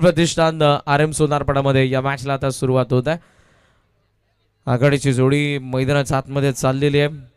प्रतिष्ठान RM सोनारपाडामध्ये या मॅचला आता सुरुवात होत आहे. आघाडीची जोडी मैदानाच्या आतमध्ये चाललेली आहे.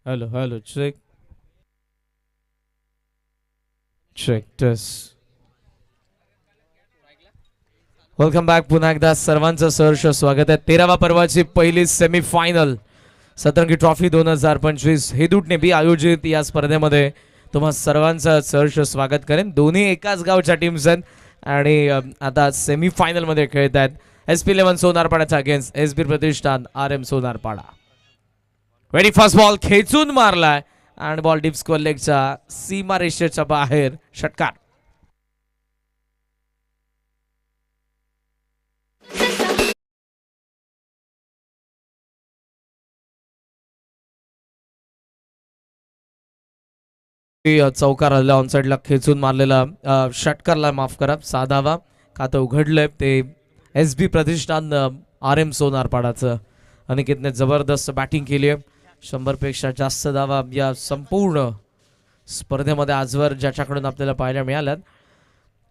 Hello hello check check test. Welcome back. पुन्हा एकदा सर्वांचं सहर्ष स्वागत आहे. 13वा पर्वाची पहिली सेमीफायनल सतरंगी ट्रॉफी 2025 हेदूटने बी आयोजित या स्पर्धेमध्ये तुम्हा सर्वांचं सहर्ष स्वागत करेन. दोन्ही एकाच गावच्या टीम्स आहेत आणि आता सेमीफायनल मध्ये खेळत आहेत. SP11 सोनारपाडाच्या अगेन्स्ट SB प्रतिष्ठान RM Sonarpada. Very first ball खेचून मारलाय आणि बॉल डीप स्क्वेअर लेगच्या सीमा रेषेच्या बाहेर. षटकार. चौकार आलेला ऑन साइडला खेचून मारलेला षटकारला माफ करा. साधावा खातं उघडलंय ते SB प्रतिष्ठान RM सोनारपाडाचं. अनिकेतने जबरदस्त बॅटिंग केली आहे. 100 पेक्षा जास्त धावा या संपूर्ण स्पर्धेमध्ये आजवर ज्याच्याकडून आपल्याला पाहायला मिळाल्यात.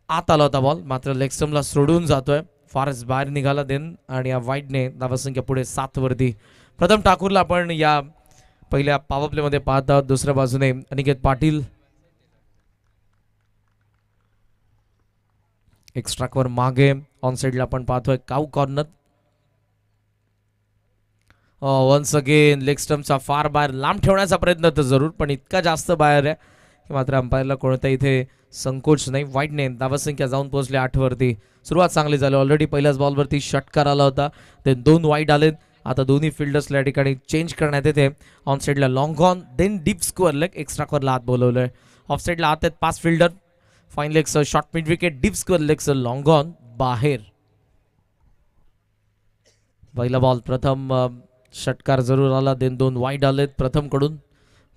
आत आला होता बॉल मात्र लेग स्टंपला सोडून जातोय. फारच बाहेर निघाला देन आणि या वाईडने धावसंख्या पुढे 7 वरती. प्रथम ठाकूरला आपण या पहिल्या पॉवर प्ले मध्ये पाहत आहोत. दुसऱ्या बाजूने अनिकेत पाटील एक्स्ट्राकवर मागे. ऑन साइडला आपण पाहतोय काऊ कॉर्नर. वन्स अगेन लेग स्टंपचा फार बाहेर लांब ठेवण्याचा प्रयत्न तर जरूर पण इतका जास्त बाहेर आहे की मात्र अंपायरला कोणता इथे संकोच नाही. वाईडने धावसंख्या जाऊन पोहोचले 8 वरती. सुरुवात चांगली झाली. ऑलरेडी पहिल्याच बॉलवरती षटकार आला होता. ते 2 वाईड आलेत. आता दोन्ही फिल्डर्सला या ठिकाणी चेंज करण्यात येते. ऑन साइडला long on then deep square leg. Extra कॉर्नरला आत बोलवलंय. ऑफ साइडला आत आहेत 5 फिल्डर. फाईन लेगचं short mid wicket. Deep square लेगचं लॉंग ऑन बाहेर. पहिला बॉल प्रथम षटकार जरूर आला. देन 2 वाईड आलेत प्रथम कडून.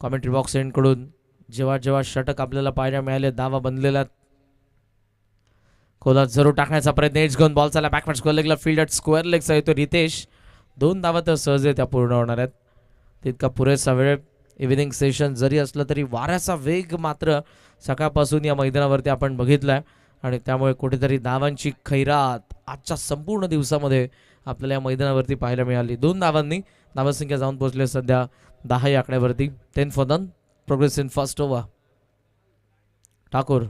कॉमेंट्री बॉक्स एंड कडून जेव्हा जेव्हा षटक आपल्याला पाहायला मिळाले धावा बनलेल्या खोलात जरूर टाकण्याचा प्रयत्न. एज घेऊन बॉल चालला बॅकवर्ड स्क्वेअर लेगला. फील्ड ॲट स्क्वेअर लेगचा येतो रितेश. 2 धावा तर सहज त्या पूर्ण होणार आहेत. तितका पुरेसा वेळ. इव्हिनिंग सेशन जरी असलं तरी वाऱ्याचा वेग मात्र सकाळपासून या मैदानावरती आपण बघितलाय आणि त्यामुळे कुठेतरी धावांची खैरात आजच्या संपूर्ण दिवसामध्ये आपल्याला या मैदानावरती पाहायला मिळाली. 2 धावांनी धावसंख्या जाऊन पोहोचले सध्या 10 या आकड्यावरती. 10 for none. Progress in first over. Thakur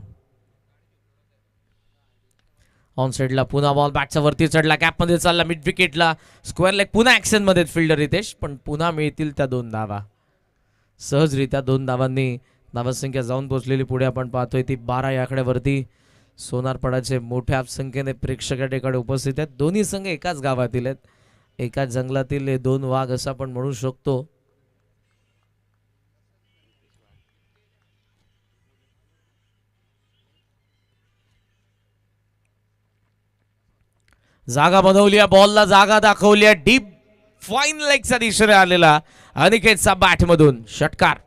on साइडला पुन्हा बॉल बॅटच्या वरती चढला. कॅपमध्ये चालला मिड विकेटला. स्क्वेअर लेग पुन्हा ऍक्शन मध्ये फिल्डर रितेश पण पुन्हा मिळतील त्या 2 धावा. सहजरित्या 2 धावांनी धावसंख्या जाऊन पोहोचलेली पुढे आपण पाहतोय ती 12 या आकड्यावरती. सोनारपाडाचे मोठ्या संख्येने प्रेक्षक या ठिकाणी उपस्थित आहेत. दोन्ही संघ एकाच गावातील आहेत. एकाच जंगलातील हे 2 वाघ असं आपण म्हणू शकतो. जागा बनवली. बॉलला जागा दाखवली. डीप फाईन लेगचा दिशेने आलेला अनिकेतचा बॅट मधून षटकार.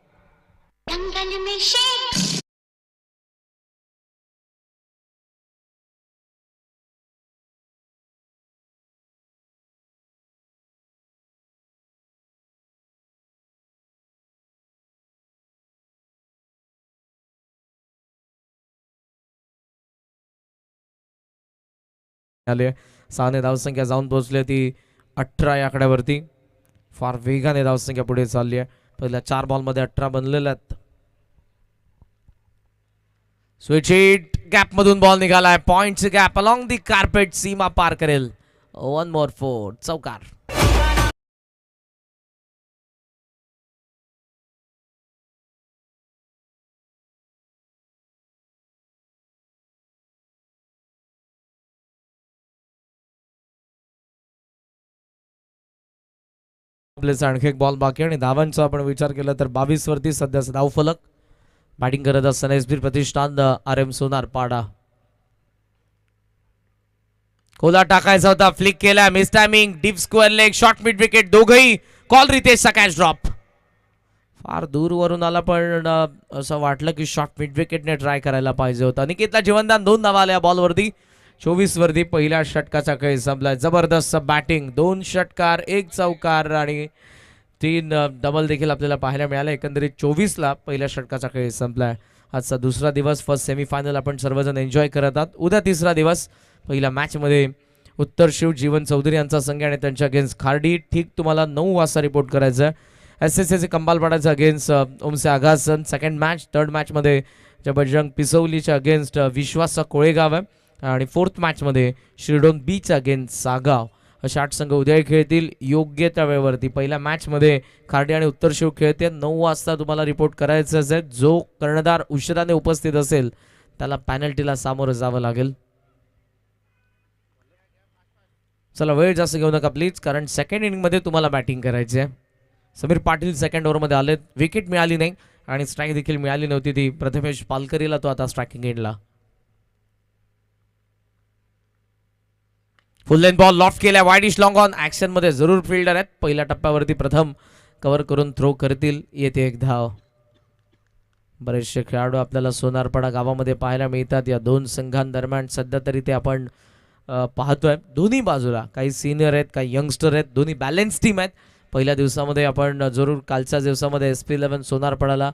आले 6ने धावसंख्या जाऊन पोहोचली ती 18 या आकड्यावरती. फार वेगाने धावसंख्या पुढे चालली आहे. पहिल्या 4 बॉलमध्ये 18 बनलेल्या आहेत. Switch hit. गॅप मधून बॉल निघालाय. पॉइंटचे गॅप अलॉंग दी कार्पेट सीमा पार करेल. 1 मोर 4 चौकार. आपल्याचा आणखी एक बॉल बाकी आणि धावांचा आपण विचार केला तर 22 वरती सध्याचा धावफलक. बॅटिंग करत असताना एसबी प्रतिष्ठान आर एम सोनारपाडा. कोला टाकायचा होता, फ्लिक केला, miss timing, deep square leg, short mid wicket, दोघही कॉल. रितेशचा कॅच ड्रॉप फार दूरवरून आला, पण असं वाटलं की शॉर्ट मिड विकेटने ट्राय करायला पाहिजे होता. निकेतला जीवनदान, 2 धावा आल्या बॉलवरती. 24 वरती पहिल्या षटकाचा खेळ संपलाय. जबरदस्त बॅटिंग, 2 षटकार, 1 चौकार आणि 3 डबल देखील आपल्याला पाहायला मिळाले. एकंदरीत 24ला पहिल्या षटकाचा खेळ संपलाय. आजचा दुसरा दिवस, फर्स्ट सेमीफायनल आपण सर्वजण एन्जॉय करत आहात. उद्या तिसरा दिवस. पहिल्या मॅचमध्ये उत्तर शिव, जीवन चौधरी यांचा संघ आणि त्यांच्या अगेन्स्ट खार्डी. ठीक तुम्हाला 9 वाजता रिपोर्ट करायचं आहे. SSC कंबालपाड्याचा अगेन्स्ट ओमसे आघासन. सेकंड मॅच, थर्ड मॅचमध्ये बजरंग पिसवलीच्या अगेन्स्ट विश्वासचा कोळेगाव आहे. आणि फोर्थ मॅचमध्ये शिरडोन बीच अगेन्स्ट सागाव. असे 8 संघ उद्या खेळतील योग्य त्या वेळेवरती. पहिल्या मॅचमध्ये खार्डी आणि उत्तर शिव खेळते. 9 वाजता तुम्हाला रिपोर्ट करायचं असेल. जो कर्णधार उशिराने उपस्थित असेल त्याला पॅनल्टीला सामोरं जावं लागेल. चला वेळ जास्त घेऊ नका प्लीज, कारण सेकंड इनिंगमध्ये तुम्हाला बॅटिंग करायची आहे. समीर पाटील सेकंड ओव्हरमध्ये आलेत. विकेट मिळाली नाही आणि स्ट्राईक देखील मिळाली नव्हती ती प्रथमेश पालकरीला. तो आता स्ट्रायकिंग एंडला. फुल लेन बॉल लॉफ्ट केल्या, वाईडिश लॉंग ऑन. ऍक्शन मध्ये जरूर फिल्डर आहेत. पहिल्या टप्प्यावरती प्रथम कव्हर करून थ्रो करतील. येते एक धाव. बरेचसे खेळाडू आपल्याला सोनारपाडा गावामध्ये पाहायला मिळतात. या 2 संघांदरम्यान सध्या तरी ते आपण पाहतोय. दोन्ही बाजूला काही सिनियर आहेत, काही यंगस्टर आहेत. दोन्ही बॅलन्स टीम आहेत. पहिल्या दिवसामध्ये आपण जरूर कालच्या दिवसामध्ये SP11 सोनारपाडाला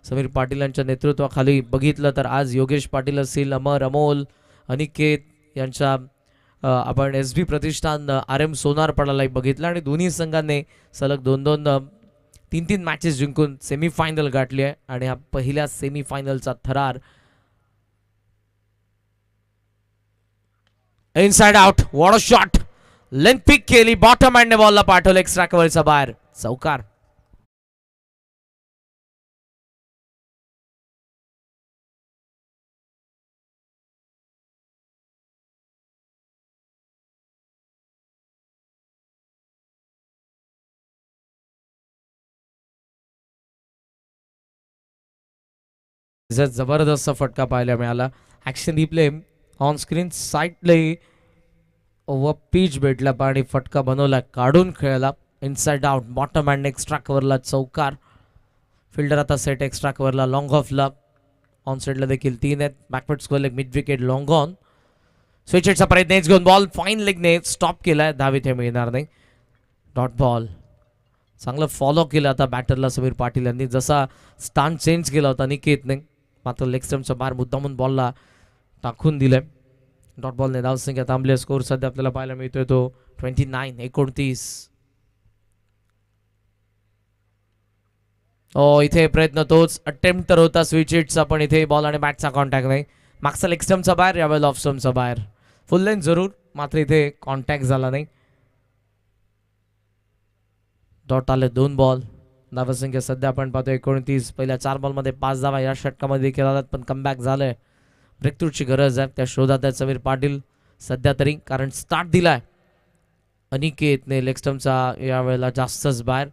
समीर पाटील यांच्या नेतृत्वाखाली बघितलं, तर आज योगेश पाटील असतील, अमर, अमोल, अनिकेत यांच्या आपण SB प्रतिष्ठान RM सोनारपाडालाही बघितलं. आणि दोन्ही संघांनी सलग 2-2 3-3 मॅचेस जिंकून सेमीफायनल गाठली आहे. आणि हा पहिल्या सेमीफायनलचा थरार. Inside out, what a shot. Length pick केली, बॉटम हँडने बॉलला पाठवलं एक्स्ट्रा कव्हरच्या बाहेर. चौकार. जबरदस्त फटका पाहायला मिळाला. ऍक्शन रिप्ले ऑन स्क्रीन साईडलाही ओव्हर पिच भेटला आणि फटका बनवला, काढून खेळला. Inside out, bottom hand extra कव्हरला चौकार. फिल्डर आता सेट एक्स्ट्रा कव्हरला, लॉंग ऑफला. ऑन साईडला देखील 3 आहेत. Backward square leg, mid wicket, long on. Switch हिटचा प्रयत्न घेऊन बॉल फाईन लेगने स्टॉप केलाय. धाव इथे मिळणार नाही. Dot ball. चांगलं फॉलो केलं आता बॅटरला समीर पाटील यांनी. जसा स्टान चेंज केला होता निकेतने, मात्र लेग स्टंपच्या बाहेर मुद्दामून बॉलला टाकून दिलंय. डॉट बॉलने धावसंख्या थांबली. स्कोर सध्या आपल्याला पाहायला मिळतोय तो 29-29. इथे प्रयत्न तोच अटेम्प्ट तर होता स्विच हिटचा, पण इथे बॉल आणि बॅटचा कॉन्टॅक्ट नाही. मागचा लेग स्टंपचा बाहेर, यावेळेला ऑफ स्टंपचा बाहेर. फुल लेन जरूर, मात्र इथे कॉन्टॅक्ट झाला नाही. डॉट आले 2 बॉल. धावसंख्या सध्या आपण पाहतो 29. पहिल्या 4 बॉलमध्ये 5 धावा या षटकामध्ये देखील आलात, पण कमबॅक झालंय. ब्रेकथ्रूची गरज आहे, त्या शोधात आहे समीर पाटील सध्या तरी, कारण स्टार्ट दिलाय अनिकेतने. लेग स्टंपचा यावेळेला जास्तच बाहेर.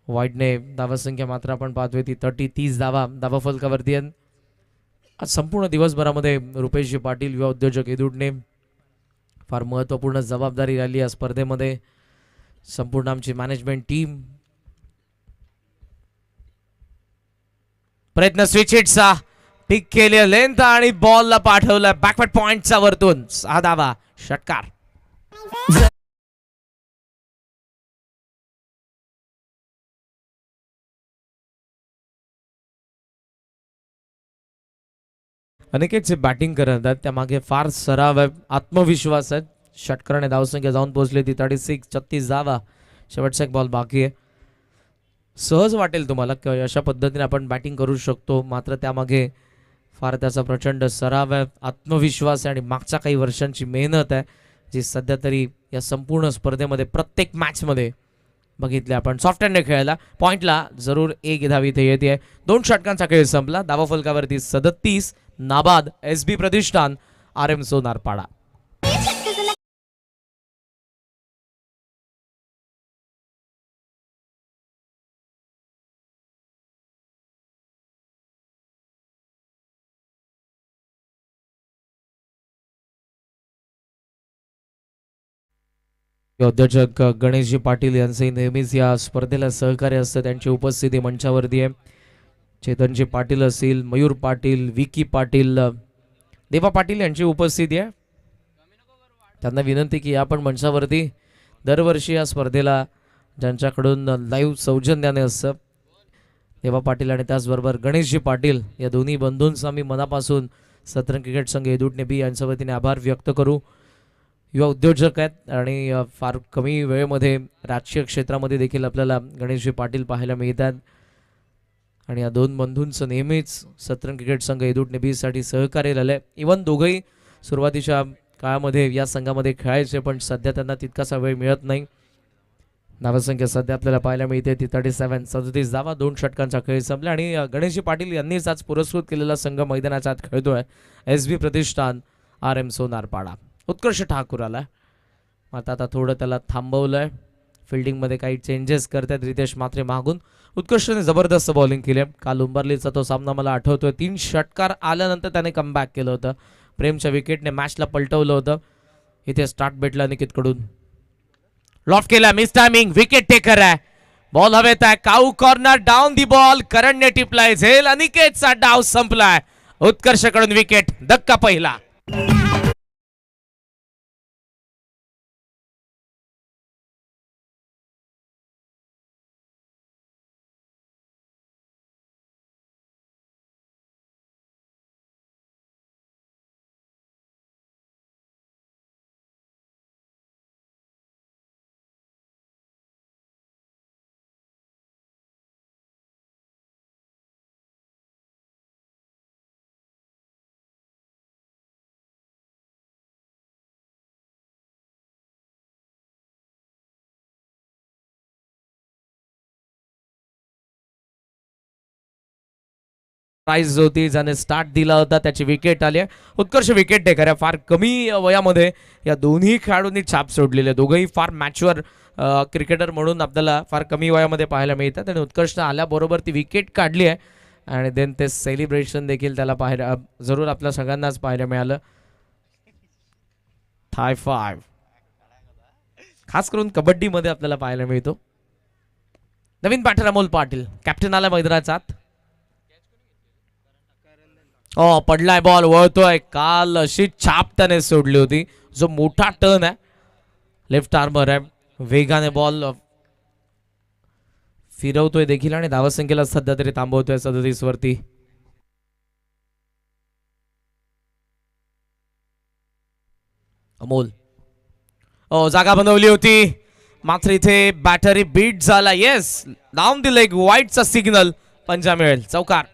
वाईडने धावसंख्या मात्र आपण पाहतोय ती 30 धावा फलकावरती. आज संपूर्ण दिवसभरामध्ये रुपेशजी पाटील युवा उद्योजक एदुडने फार महत्त्वपूर्ण जबाबदारी राहिली या स्पर्धेमध्ये. संपूर्ण आमची मॅनेजमेंट टीम. प्रयत्न स्विच हिटचा, पिक केले लेंथ आणि बॉलला पाठवलं बॅकवर्ड पॉइंटचा वरतून. 6 धावा, षटकार. अनिकेतचे बॅटिंग करत आहेत, त्यामागे फार सराव आहे, आत्मविश्वास आहे. षटकाराने धावसंख्या जाऊन पोहोचली ती 36 धावा. शेवटचा एक बॉल बाकी आहे. सहज वाटेल तुम्हाला की अशा पद्धतीने आपण बॅटिंग करू शकतो, मात्र त्यामागे फार त्याचा प्रचंड सराव आहे, आत्मविश्वास आहे आणि मागच्या काही वर्षांची मेहनत आहे, जी सध्या तरी या संपूर्ण स्पर्धेमध्ये प्रत्येक मॅचमध्ये बघितले आपण. सॉफ्ट हँडने खेळायला पॉइंटला जरूर एक धाव इथे येते. 2 षटकांचा खेळ संपला. धावा फलकावरती 37. नाबाद SB प्रतिष्ठान RM सोनारपाडा. उद्योजक गणेशजी पाटील यांचे नेहमीच या स्पर्धेला सहकार्य असतं. त्यांची उपस्थिती मंचावरती आहे. चेतनजी पाटील असतील, मयूर पाटील, विकी पाटील, देवा पाटील यांची उपस्थिती आहे. त्यांना विनंती की आपण मंचावरती दरवर्षी या स्पर्धेला ज्यांच्याकडून लाईव्ह सौजन्याने असतं देवा पाटील आणि त्याचबरोबर गणेशजी पाटील या दोन्ही बंधूंचा मी मनापासून सतरंग क्रिकेट संघ एदूट नेबी यांच्या वतीने आभार व्यक्त करू. युवा उद्योजक आहेत आणि फार कमी वेळेमध्ये राजकीय क्षेत्रामध्ये देखील आपल्याला गणेशजी पाटील पाहायला मिळतात आणि या दोन बंधूंचं नेहमीच सतरंग क्रिकेट संघ एदूट नेबीसाठी सहकार्य झालं आहे. इवन दोघंही सुरुवातीच्या काळामध्ये या संघामध्ये खेळायचे, पण सध्या त्यांना तितकासा वेळ मिळत नाही. धावसंख्या सध्या आपल्याला पाहायला मिळते ती 37, 37 धावा, 2 षटकांचा खेळ संपला आणि गणेशजी पाटील यांनीच आज पुरस्कृत केलेला संघ मैदानाच्या आत खेळतोय. SB प्रतिष्ठान RM सोनारपाडा. उत्कर्ष ठाकूर आला, आता थोडं त्याला थांबवलंय. फिल्डिंगमध्ये काही चेंजेस करतात रितेश म्हात्रे मागून. उत्कर्षने जबरदस्त बॉलिंग केली. काल उंबरलीचा तो सामना मला आठवतोय. 3 षटकार आल्यानंतर त्याने कमबॅक केलं होतं. प्रेमच्या विकेटने मॅचला पलटवलं होतं. इथे स्टार्ट भेटला निकितकडून. लॉफ्ट केला, मिस टायमिंग, विकेट टेकर आहे. बॉल हवेत आहे, काऊ कॉर्नर, डाऊन दी बॉल, करणने टिपलाय झेल. अनिकेतचा डाव संपलाय. उत्कर्षकडून विकेट, धक्का पहिला. प्राइज होती ज्याने स्टार्ट दिला होता, त्याची विकेट आली. उत्कर्ष विकेट टेकर आहे. फार कमी वयामध्ये या दोन्ही खेळाडूंनी छाप सोडलेली आहे. दोघंही फार मॅच्युअर क्रिकेटर म्हणून आपल्याला फार कमी वयामध्ये पाहायला मिळतात आणि उत्कर्ष आल्याबरोबर ती विकेट काढली आहे आणि देन ते सेलिब्रेशन देखील त्याला पाहायला जरूर आपल्या सगळ्यांनाच पाहायला मिळालं. थाय 5 खास करून कबड्डीमध्ये आपल्याला पाहायला मिळतो. नवीन बॅटर अमोल पाटील, कॅप्टन आला मैदानाच्या आत. पडलाय बॉल, वळतोय. काल अशी छाप त्याने सोडली होती. जो मोठा टर्न आहे, लेफ्ट आर्मर आहे, वेगाने बॉल फिरवतोय देखील आणि धावसंख्येला सध्या तरी थांबवतोय 37 वरती. अमोल जागा बनवली होती मात्र इथे बॅटरी बीट झाला. येस, डाऊन द लेग, वाईटचा सिग्नल, पंजा मिळेल, चौकार.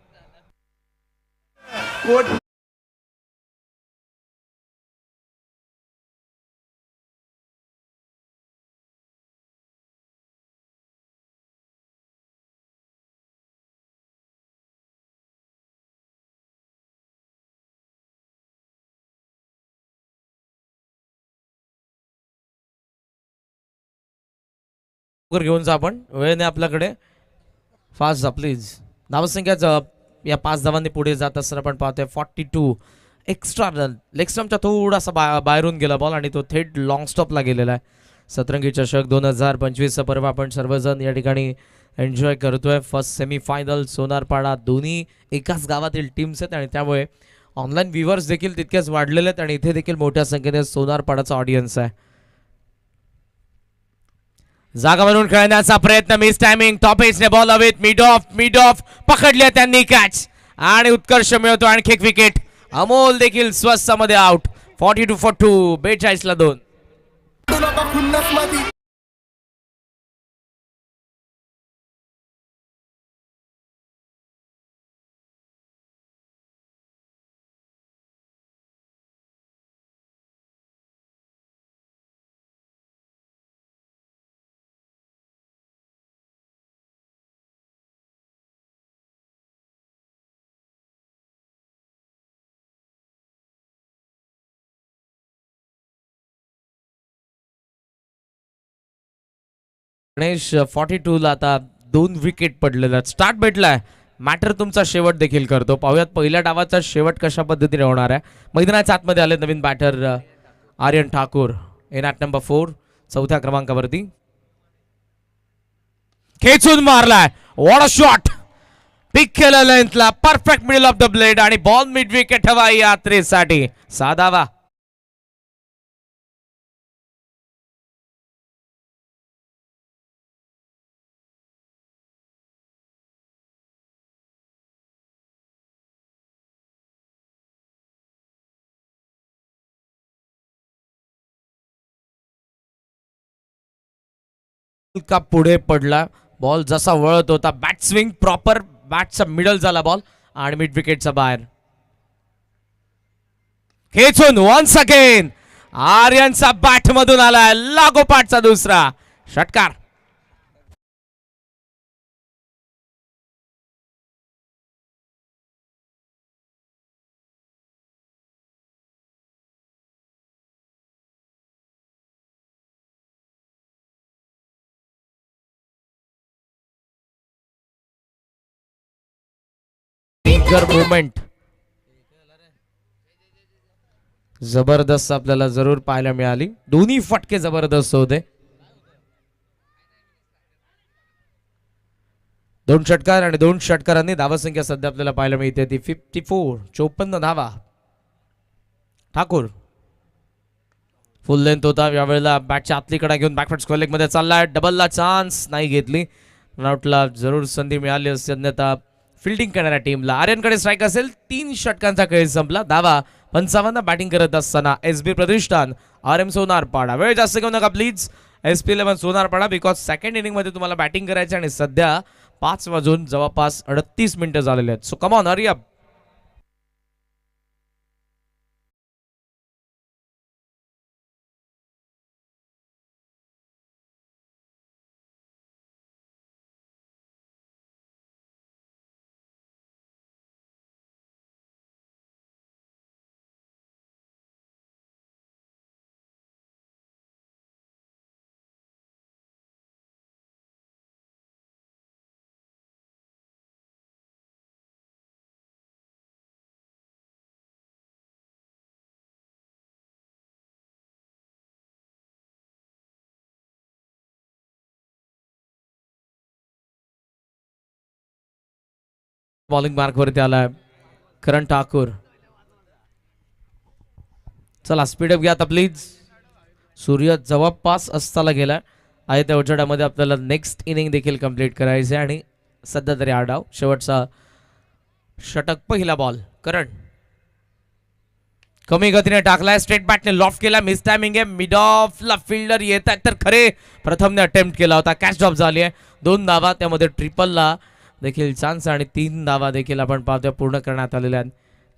घेऊन जा आपण, वेळ नाही आपल्याकडे. फास्ट जा प्लीज. धावसंख्या या 5 धावांनी पुढे जात असताना आपण पाहतोय 42 एक्स्ट्रा रन. लेग स्टंपच्या थोडासा बाहेरून गेला बॉल आणि तो थेट लॉंग स्टॉपला गेलेला आहे. सतरंगी चषक 2025 पर्व आपण सर्वजण या ठिकाणी एन्जॉय करतोय. फर्स्ट सेमीफायनल सोनारपाडा, दोन्ही एकाच गावातील टीम्स आहेत आणि त्यामुळे ऑनलाईन व्ह्युअर्स देखील तितकेच वाढलेले आहेत आणि इथे देखील मोठ्या संख्येने सोनारपाडाचा ऑडियन्स आहे. जागा बनवून खेळण्याचा प्रयत्न, मिस टायमिंग, टॉप एजने बॉल हवेत, मिड ऑफ पकडले त्यांनी कॅच आणि उत्कर्ष मिळतो आणखी एक विकेट. अमोल देखील स्वस्तामध्ये आउट. 42-42, 42ला 2. गणेश 42ला आता 2 विकेट पडलेला. स्टार्ट भेटलाय, मॅटर तुमचा शेवट देखील करतो. पाहूयात पहिल्या डावाचा शेवट कशा पद्धतीने होणार आहे. मैदानाच्या आतमध्ये आले नवीन batter Aryan Thakur in at number 4. चौथ्या क्रमांकावरती. खेचून मारलाय, व्हॉट अ शॉट, पिक केलं लेंथला, perfect middle off the blade आणि बॉल मिड विकेट हवा यात्रेसाठी. 6 धावा. का पुढे पडला, बॉल जसा वळत होता, बॅट स्विंग प्रॉपर, बॅटचा मिडल झाला बॉल आणि मिड विकेटचा बाहेर. खेचून वन्स अगेन आर्यनचा बॅट मधून आलाय, लागोपाठचा दुसरा षटकार. मुवमेंट जबरदस्त आपल्याला जरूर पाहायला मिळाली. दोन्ही फटके जबरदस्त होते. 2 षटकार आणि 2 षटकारांनी धावसंख्या सध्या आपल्याला पाहायला मिळते ती 54. 54 धावा. ठाकूर फुल लेंथ होता, यावेळेला बॅटच्या आतली कडा घेऊन बॅकवर्ड स्क्वेअर लेग मध्ये चाललाय. डबलला चान्स नाही घेतली, रनआउटला जरूर संधी मिळाली असती अन्यथा फिल्डिंग करणाऱ्या टीमला. आर्यनकडे स्ट्राईक असेल. 3 षटकांचा खेळ संपला. धावा 55 बॅटिंग करत असताना एसबी प्रतिष्ठान RM सोनारपाडा. वेळ जास्त घेऊ नका please. SP11 Sonarpada, because second inning मध्ये तुम्हाला बॅटिंग करायची आणि सध्या 5 वाजून जवळपास 38 मिनिटं झालेले आहेत. So come on, hurry up. Bowling mark वरती आलाय करण ठाकूर. चला स्पीडअप घ्या आता प्लीज. सूर्य जवळपास अस्ताला गेला आहे. त्या उजेडामध्ये आपल्याला नेक्स्ट इनिंग देखील कंप्लीट करायचे आणि सध्या तरी हा डाव शेवटचा षटक. पहिला बॉल करण कमी गतीने टाकलाय, स्ट्रेट बॅटने लॉफ्ट केला, मिस टायमिंग आहे. मिड ऑफ ला फिल्डर येत आहेत तर खरे प्रथमने अटेम्प्ट केला होता, कॅच ड्रॉप झाली आहे. 2 धावा, त्यामध्ये ट्रिपलला देखील चान्स आणि 3 धावा देखील आपण पाहतोय पूर्ण करण्यात आलेल्या आहेत.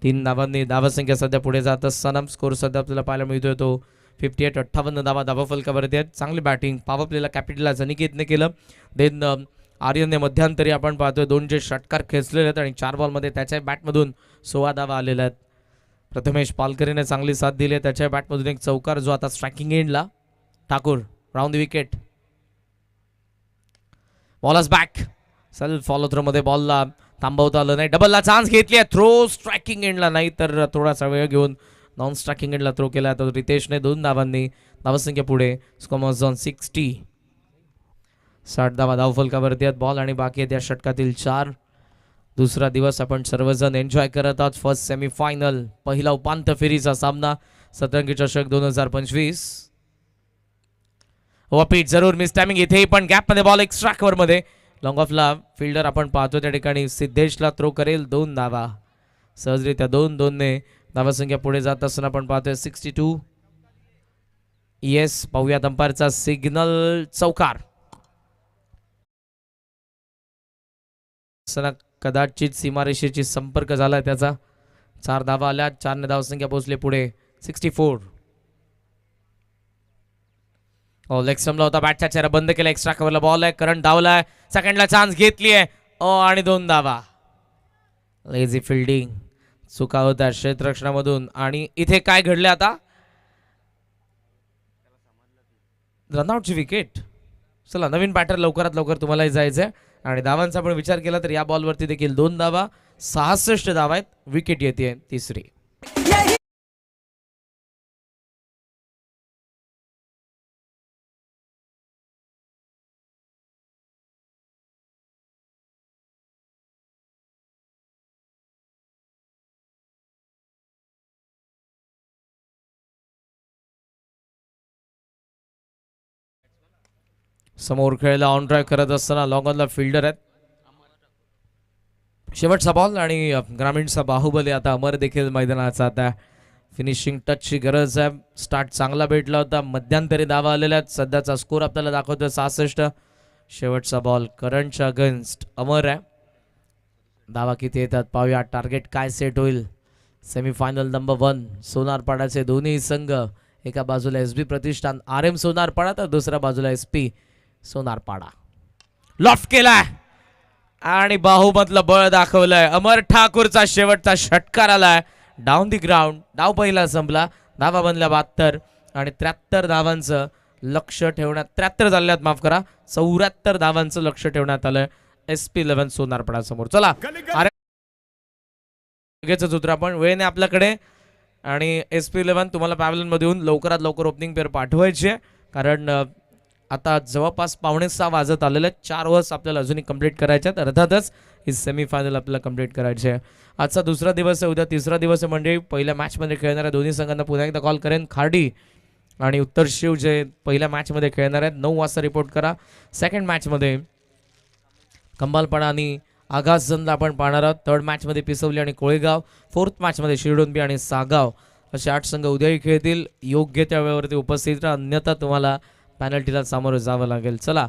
3 धावांनी धावसंख्या सध्या पुढे जात असताना स्कोर सध्या आपल्याला पाहायला मिळतोय तो 58. 58 धावा धावफलकावरती आहेत. चांगली बॅटिंग पॉवर प्लेला कॅपिटलला अनिकेतने केलं. देन आर्यनने मध्यंतरी आपण पाहतोय 2 जे षटकार खेचलेले आहेत आणि 4 बॉलमध्ये त्याच्या बॅटमधून 16 धावा आलेल्या आहेत. प्रथमेश पालकरीने चांगली साथ दिली आहे, त्याच्या बॅटमधून एक चौकार जो आता स्ट्रायकिंग एंडला. Thakur round the wicket. Bowlers back. Self follow throw मध्ये बॉलला थांबवता आलं नाही. डबलला चान्स घेतली आहे, थ्रो स्ट्रायकिंग एंडला नाही तर थोडासा वेळ घेऊन नॉन स्ट्रायकिंग एंडला थ्रो केला. तर रितेशने 2 धावांनी धावसंख्या पुढे. स्कोअर 60. 60 धावा धावफलकावरती आहेत. बॉल आणि बाकी आहेत या षटकातील 4. दुसरा दिवस आपण सर्वजण एन्जॉय करत आहोत. फर्स्ट सेमीफायनल, पहिला उपांत्य फेरीचा सामना सतरंगी चषक 2025. पीच जरूर मिस टायमिंग इथे पण गॅप मध्ये बॉल एक्स्ट्रा कव्हर मध्ये. लॉंग ऑफला फिल्डर आपण पाहतो त्या ठिकाणी सिद्धेशला थ्रो करेल. 2 धावा सहजरित्या 2-2ने धावसंख्या पुढे जात असताना आपण पाहतोय 62. येस, पाहूयात अंपायरचा सिग्नल. चौकार कदाचित सीमारेषेची संपर्क झाला त्याचा. 4 धावा आल्या, 4ने धावसंख्या पोहोचले पुढे 64. लेग स्टंपला होता, बॅटचा चेहरा बंद केला, एक्स्ट्रा कव्हरला बॉल आहे. करंट धावलाय, सेकंडला चान्स घेतली आहे आणि 2 धावा. लेझी फिल्डिंग, चुका होत्या क्षेत्ररक्षणामधून आणि इथे काय घडले आता. रनआउटची विकेट. चला नवीन बॅटर लवकरात लवकर तुम्हालाही जायचंय आणि धावांचा आपण विचार केला तर या बॉलवरती देखील 2 धावा, 66 धावा आहेत. विकेट येते 3री. समोर खेळला ऑन ड्राईव्ह करत असताना लॉंग ऑनला फिल्डर आहेत. शेवटचा बॉल आणि ग्रामीणचा बाहुबली आता अमर देखील मैदानाचा आता फिनिशिंग टचची गरज आहे. स्टार्ट चांगला भेटला होता, मध्यंतरी धावा आलेल्या आहेत. सध्याचा स्कोर आपल्याला दाखवतो 66. शेवटचा बॉल करंटच्या अगेन्स्ट अमर आहे. धावा किती येतात पाहूया. टार्गेट काय सेट होईल. सेमीफायनल नंबर 1 सोनारपाडाचे दोन्ही संघ, एका बाजूला एसबी प्रतिष्ठान RM सोनारपाडा तर दुसऱ्या बाजूला SP सोनारपाडा. लॉफ्ट केलाय आणि बाहुमधलं बळ दाखवलंय. अमर ठाकूरचा शेवटचा षटकार आलाय डाऊन दी ग्राउंड. डाव पहिला संपला, धावा बनल्या 72 आणि 73 धावांचं लक्ष ठेवण्यात 73 झाल्यात, माफ करा 74 धावांचं लक्ष ठेवण्यात आलंय SP11 सोनारपाडा समोर. चला लगेच उतरा आपण, वेळेने आपल्याकडे. आणि SP11 तुम्हाला पॅव्हलियन मध्ये येऊन लवकरात लवकर ओपनिंग पेअर पाठवायची आहे, कारण आता जवळपास 5:45 वाजत आलेले आहेत. 4 ओव्हर्स आपल्याला अजूनही कंप्लीट करायचे आहेत. अर्थातच ही सेमीफायनल आपल्याला कंप्लीट करायची आहे. आजचा दुसरा दिवस आहे, उद्या तिसरा दिवस आहे. म्हणजे पहिल्या मॅचमध्ये खेळणाऱ्या दोन्ही संघांना पुन्हा एकदा कॉल करेन. खार्डी आणि उत्तर शिव जे पहिल्या मॅचमध्ये खेळणार आहेत 9 वाजता रिपोर्ट करा. सेकंड मॅचमध्ये कंबालपाडा आणि आगासजनला आपण पाहणार आहोत. थर्ड मॅचमध्ये पिसवली आणि कोळेगाव. फोर्थ मॅचमध्ये शिरडोंबी आणि सागाव असे 8 संघ उद्याही खेळतील. योग्य त्या वेळेवरती उपस्थित राहा, अन्यथा तुम्हाला पॅनल्टीला सामोरं जावं लागेल. चला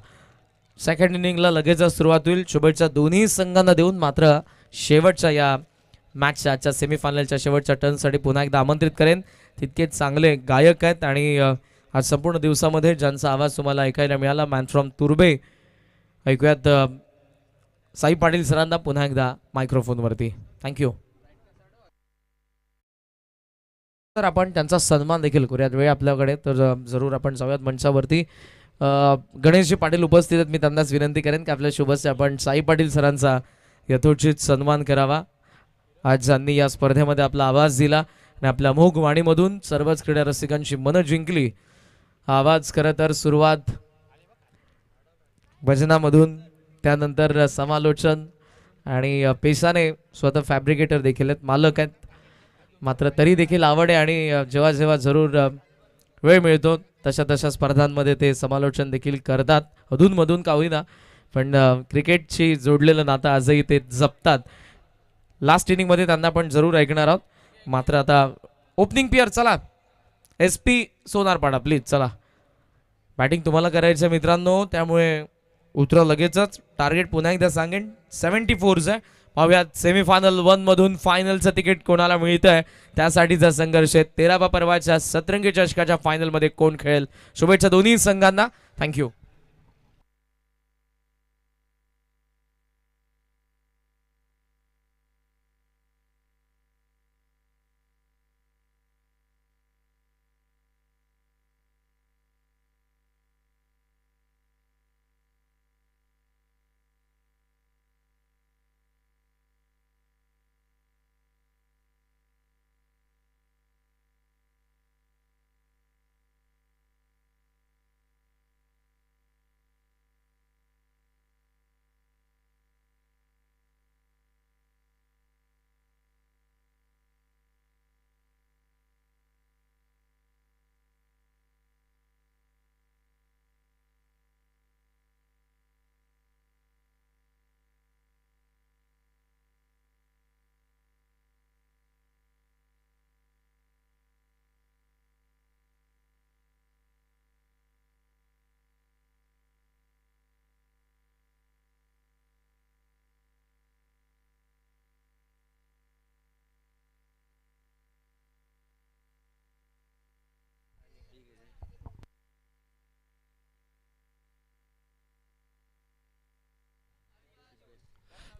सेकंड इनिंगला लगेचच सुरुवात होईल. शुभेच्छा दोन्ही संघांना देऊन मात्र शेवटच्या या मॅचच्या आजच्या सेमीफायनलच्या शेवटच्या टर्नसाठी पुन्हा एकदा आमंत्रित करेन. तितकेच चांगले गायक आहेत आणि आज संपूर्ण दिवसामध्ये ज्यांचा आवाज तुम्हाला ऐकायला मिळाला, मॅन फ्रॉम तुर्बे, ऐकूयात साई पाटील सरांना पुन्हा एकदा मायक्रोफोनवरती. थँक्यू. तर आपण त्यांचा सन्मान देखील करूयात. वेळ आपल्याकडे तर जरूर आपण जाऊयात मंचावरती. गणेशजी पाटील उपस्थित आहेत. मी त्यांनाच विनंती करेन की आपल्या शुभस्य आपण साई पाटील सरांचा यथोचित सन्मान करावा. आज ज्यांनी या स्पर्धेमध्ये आपला आवाज दिला आणि आपल्या अमोघ वाणीमधून सर्वच क्रीडा रसिकांची मनं जिंकली. आवाज खरं तर सुरुवात भजनामधून, त्यानंतर समालोचन आणि पेशाने स्वतः फॅब्रिकेटर देखील आहेत, मालक आहेत. मात्र तरी देखील आवड आहे आणि जेव्हा जेव्हा जरूर वेळ मिळतो तशा तशा स्पर्धांमध्ये ते समालोचन देखील करतात, अधूनमधून का होईना. पण क्रिकेटशी जोडलेलं नातं आजही ते जपतात. लास्ट इनिंगमध्ये त्यांना पण जरूर ऐकणार आहोत. मात्र आता ओपनिंग पेअर चला SP सोनारपाडा प्लीज. चला बॅटिंग तुम्हाला करायचं मित्रांनो, त्यामुळे उतरा लगेचच. टार्गेट पुन्हा एकदा सांगेन 74 आहे. पाहूयात सेमीफायनल 1 मधून फायनलचं तिकीट कोणाला मिळतं आहे, त्यासाठीचा संघर्ष आहे. 13व्या पर्वाच्या सतरंगी चषकाच्या फायनलमध्ये कोण खेळेल. शुभेच्छा दोन्ही संघांना. थँक्यू.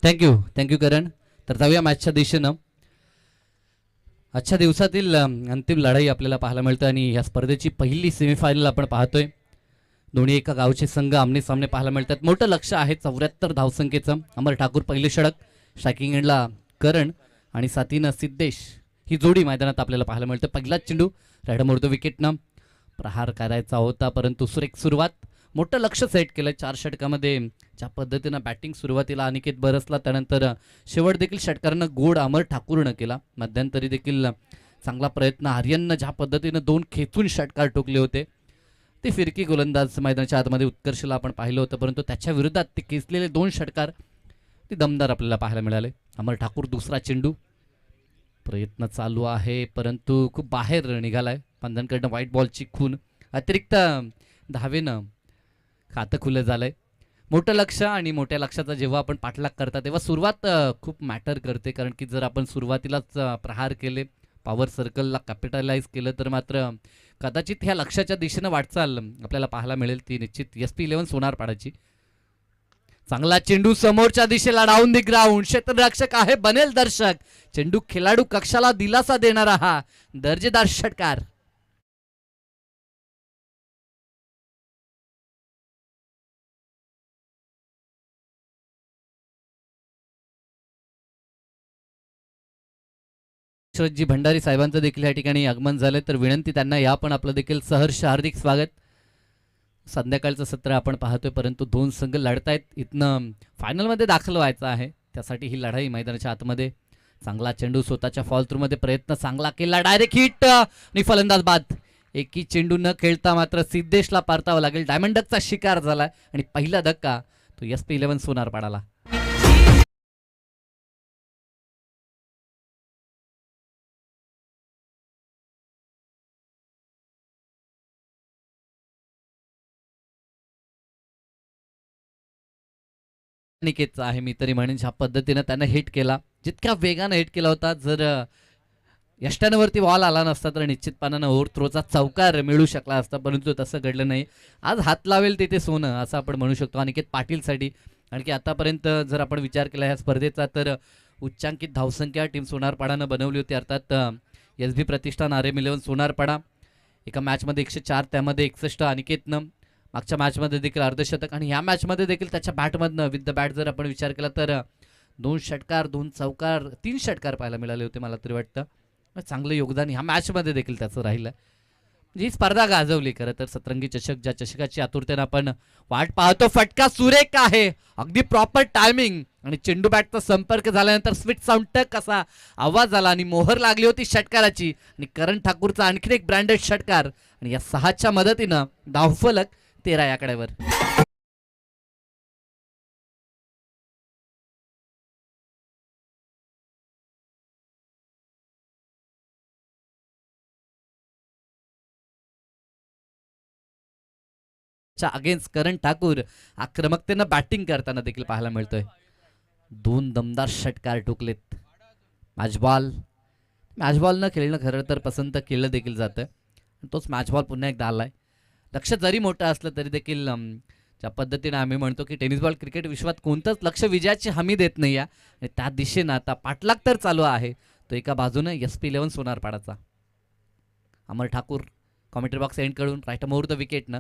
थँक्यू करण. तर जाऊया मॅचच्या दिशेनं. आजच्या दिवसातील अंतिम लढाई आपल्याला पाहायला मिळतं आणि ह्या स्पर्धेची पहिली सेमीफायनल आपण पाहतोय. दोन्ही एका गावचे संघ आमने सामने पाहायला मिळतात. मोठं लक्ष आहे 74 धावसंख्येचं. अमर ठाकूर पहिले षटक, स्ट्रायकिंग एंडला करण आणि साथीनं सिद्धेश ही जोडी मैदानात आपल्याला पाहायला मिळते. पहिलाच चेंडू रॅडमोर्दो विकेटनं प्रहार करायचा होता, परंतु सुरेख सुरुवात. मोठं लक्ष सेट केलं 4 षटकामध्ये. ज्या पद्धतीनं बॅटिंग सुरुवातीला अनिकेत बरसला, त्यानंतर शेवट देखील षटकारानं गोड अमर ठाकूरनं केला. मध्यंतरी देखील चांगला प्रयत्न आर्यननं ज्या पद्धतीनं 2 खेचून षटकार ठोकले होते, ते फिरकी गोलंदाज मैदानाच्या आतमध्ये उत्कर्षला आपण पाहिलं होतं, परंतु त्याच्या विरोधात ते खेचलेले 2 षटकार ते दमदार आपल्याला पाहायला मिळाले. अमर ठाकूर दुसरा चेंडू, प्रयत्न चालू आहे परंतु खूप बाहेर निघालाय. पंधांकडनं व्हाईट बॉलची खून, अतिरिक्त धावेनं खातं खुलं झालंय. मोठं लक्ष आणि मोठ्या लक्षाचा जेव्हा आपण पाठलाग करता तेव्हा सुरुवात खूप मॅटर करते, कारण की जर आपण सुरुवातीलाच प्रहार केले, पॉवर सर्कलला कॅपिटलाइज केलं तर मात्र कदाचित ह्या लक्ष्याच्या दिशेनं वाटचाल आपल्याला पाहायला मिळेल ती निश्चित SP11 सोनारपाडाची. चांगला चेंडू समोरच्या दिशेला डाऊन दी ग्राउंड, क्षेत्ररक्षक आहे बनेल दर्शक. चेंडू खेळाडू कक्षाला दिलासा देणारा हा दर्जेदार षटकार. शरदजी भंडारी साहेबांचं देखील या ठिकाणी आगमन झालंय, तर विनंती त्यांना या पण आपलं देखील सहर्ष हार्दिक स्वागत. संध्याकाळचं सत्र आपण पाहतोय परंतु 2 संघ लढतायत. इथनं फायनलमध्ये दाखल व्हायचं आहे, त्यासाठी ही लढाई मैदानाच्या आतमध्ये. चांगला चेंडू स्वतःच्या फॉल थ्रूमध्ये प्रयत्न चांगला केला, डायरेक्ट हिट आणि फलंदाज बाद. एकही चेंडू न खेळता मात्र सिद्धेशला परतावं लागेल. डायमंड डकचा शिकार झाला आणि पहिला धक्का तो SP11 सोनारपाडाला. निकेतचा आहे, मी तरी म्हणेन ज्या पद्धतीनं त्यानं हिट केला, जितक्या वेगानं हिट केला होता, जर यष्टांवरती बॉल आला नसता तर निश्चितपणानं ओव्हर थ्रोचा चौकार मिळू शकला असता, परंतु तसं घडलं नाही. आज हात लावेल तिथे सोनं असं आपण म्हणू शकतो अनिकेत पाटीलसाठी. आणखी आतापर्यंत जर आपण विचार केला ह्या स्पर्धेचा तर उच्चांकित धावसंख्या टीम सोनारपाडानं बनवली होती, अर्थात SB प्रतिष्ठान RM11 सोनारपाडा. एका मॅचमध्ये 104, त्यामध्ये 61 अनिकेतनं. मागच्या मॅचमध्ये देखील अर्धशतक आणि ह्या मॅचमध्ये देखील त्याच्या बॅटमधनं विथ द बॅट जर आपण विचार केला तर 2 षटकार, 2 चौकार, 3 षटकार पाहायला मिळाले होते. मला तरी वाटतं चांगलं योगदान ह्या मॅचमध्ये देखील त्याचं राहिलं. म्हणजे ही स्पर्धा गाजवली खरं तर. सतरंगी चषक, ज्या चषकाची आतुरतेनं आपण वाट पाहतो. फटका सुरेख आहे, अगदी प्रॉपर टायमिंग आणि चेंडू बॅटचा संपर्क झाल्यानंतर स्वीट साऊंड टक असा आवाज आला आणि मोहर लागली होती षटकाराची. आणि करण ठाकूरचा आणखीन एक ब्रँडेड षटकार आणि या 6च्या मदतीनं धावफलक 13 या कड्यावर. अगेन्स्ट करण ठाकूर आक्रमकतेनं बॅटिंग करताना देखील पाहायला मिळतोय. 2 दमदार षटकार ठोकलेत. मॅचबॉल न खेळणं खरं तर पसंत केलं देखील जातं. तोच मॅचबॉल पुन्हा एकदा आलाय. लक्ष जरी मोठं असलं तरी देखील ज्या पद्धतीने आम्ही म्हणतो की टेनिस बॉल क्रिकेट विश्वात कोणतंच लक्ष विजयाची हमी देत नाही आणि त्या दिशेनं आता पाठलाग तर चालू आहे. तो एका बाजूनं SP11 सोनारपाडाचा. अमर ठाकूर कॉमेंट्री बॉक्स एंड कडून राईट मुहूर्त विकेटनं.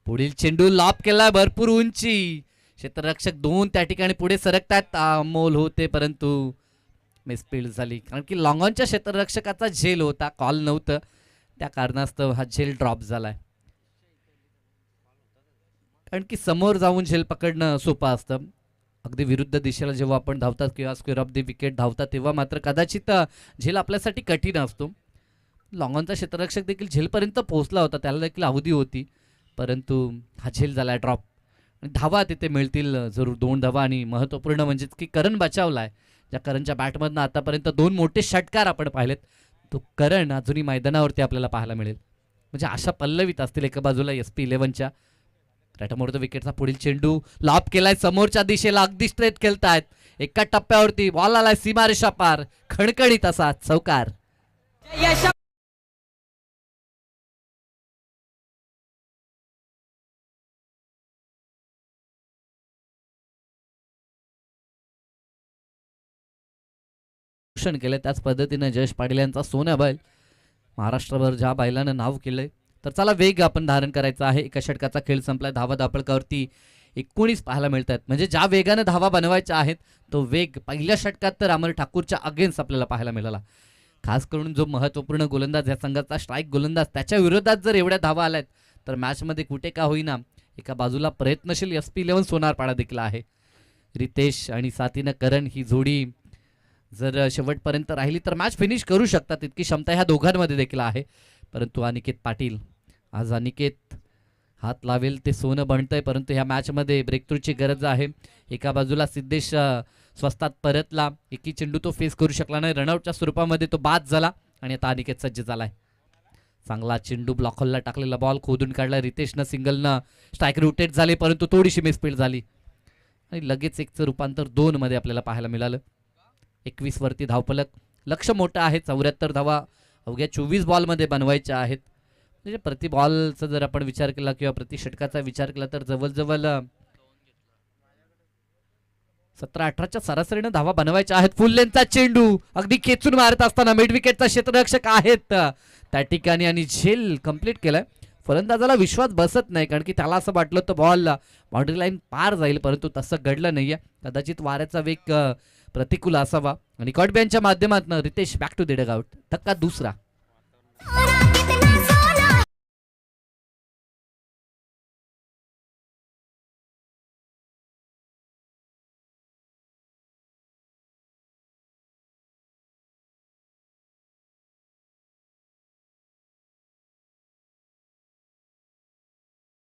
पुढील चेंडू लॉप केला, भरपूर उंची. क्षेत्ररक्षक 2 त्या ठिकाणी पुढे सरकतात, मोल होते परंतु मिसफील्ड झाली, कारण की लॉंगॉनच्या क्षेत्ररक्षकाचा झेल होता, कॉल नव्हतं, त्या कारणास्तव हा झेल ड्रॉप झालाय. कारण की समोर जाऊन झेल पकडणं सोपं असतं. अगदी विरुद्ध दिशेला जेव्हा आपण धावतात किंवा स्क्वेअर ऑफ द विकेट धावतात तेव्हा मात्र कदाचित झेल आपल्यासाठी कठीण असतो. लॉंगॉनचा क्षेत्ररक्षक देखील झेलपर्यंत पोहोचला होता, त्याला देखील अवधी होती, परंतु हा झेल झाला ड्रॉप. धावा तिथे मिळतील जरूर, 2 धावा. आणि महत्त्वपूर्ण म्हणजे की करण बचावलाय. ज्या करणच्या बॅटमधनं आतापर्यंत 2 मोठे षटकार आपण पाहिलेत, तो करण अजूनही मैदानावरती आपल्याला पाहायला मिळेल. म्हणजे अशा पल्लवीत असतील. एका बाजूला SP11च्या राईट विकेटचा पुढील चेंडू लॉप केलाय समोरच्या दिशेला, अगदी स्ट्रेट खेळतायत. एका टप्प्यावरती बॉल आलाय सीमारेषा पार, खणखणीत असा चौकार. केलं त्याच पद्धतीने जयेश पाटील यांचा सोन्या बैल महाराष्ट्रभर ज्या बैलानं नाव केलंय. तर चला वेग आपण धारण करायचा आहे. एका षटकाचा खेळ संपलाय. धावा दापळकावरती 19 पाहायला मिळत आहेत. म्हणजे ज्या वेगानं धावा बनवायच्या आहेत तो वेग पहिल्या षटकात तर अमर ठाकूरच्या अगेन्स्ट आपल्याला पाहायला मिळाला. खास करून जो महत्त्वपूर्ण गोलंदाज या संघाचा स्ट्राईक गोलंदाज, त्याच्या विरोधात जर एवढ्या धावा आल्यात तर मॅचमध्ये कुठे का होईना एका बाजूला प्रयत्नशील SP11 सोनारपाडा देखील आहे. रितेश आणि साथीनं करण ही जोडी जर शेवटपर्यंत राहिली तर मॅच फिनिश करू शकतात, इतकी क्षमता ह्या दोघांमध्ये देखील आहे. परंतु अनिकेत पाटील आज अनिकेत हात लावेल ते सोनं बनतंय, परंतु ह्या मॅचमध्ये ब्रेकथ्रूची गरज आहे. एका बाजूला सिद्धेश स्वस्तात परतला, एकी चेंडू तो फेस करू शकला नाही, रनआउटच्या स्वरूपामध्ये तो बाद झाला आणि आता अनिकेत सज्ज झालाय. चांगला चेंडू ब्लॉक होलला टाकलेला बॉल खोदून काढला रितेशनं, सिंगलनं स्ट्राईक रोटेट झाले, परंतु थोडीशी मिसफील्ड झाली आणि लगेच एकचं रूपांतर 2 मध्ये आपल्याला पाहायला मिळालं. 21 वरती धावफलक, लक्ष मोठं आहे. 74 धावा अवघ्या 24 बॉलमध्ये बनवायच्या आहेत. म्हणजे प्रति बॉलचा जर आपण विचार केला किंवा प्रति षटकाचा विचार केला तर जवळजवळ 17-18च्या सरासरीनं धावा बनवायच्या आहेत. फुल लेनचा चेंडू अगदी खेचून मारत असताना मिड विकेटचा क्षेत्ररक्षक आहेत त्या ठिकाणी आणि झेल कंप्लीट केलाय. फलंदाजाला विश्वास बसत नाही, कारण की त्याला असं वाटलं तर बॉल बाउंड्री लाईन पार जाईल, परंतु तसं घडलं नाहीये. कदाचित वाऱ्याचा वेग प्रतिकूल असावा आणि कॉटबॅनच्या माध्यमातून Ritesh back to the dugout. धक्का दुसरा.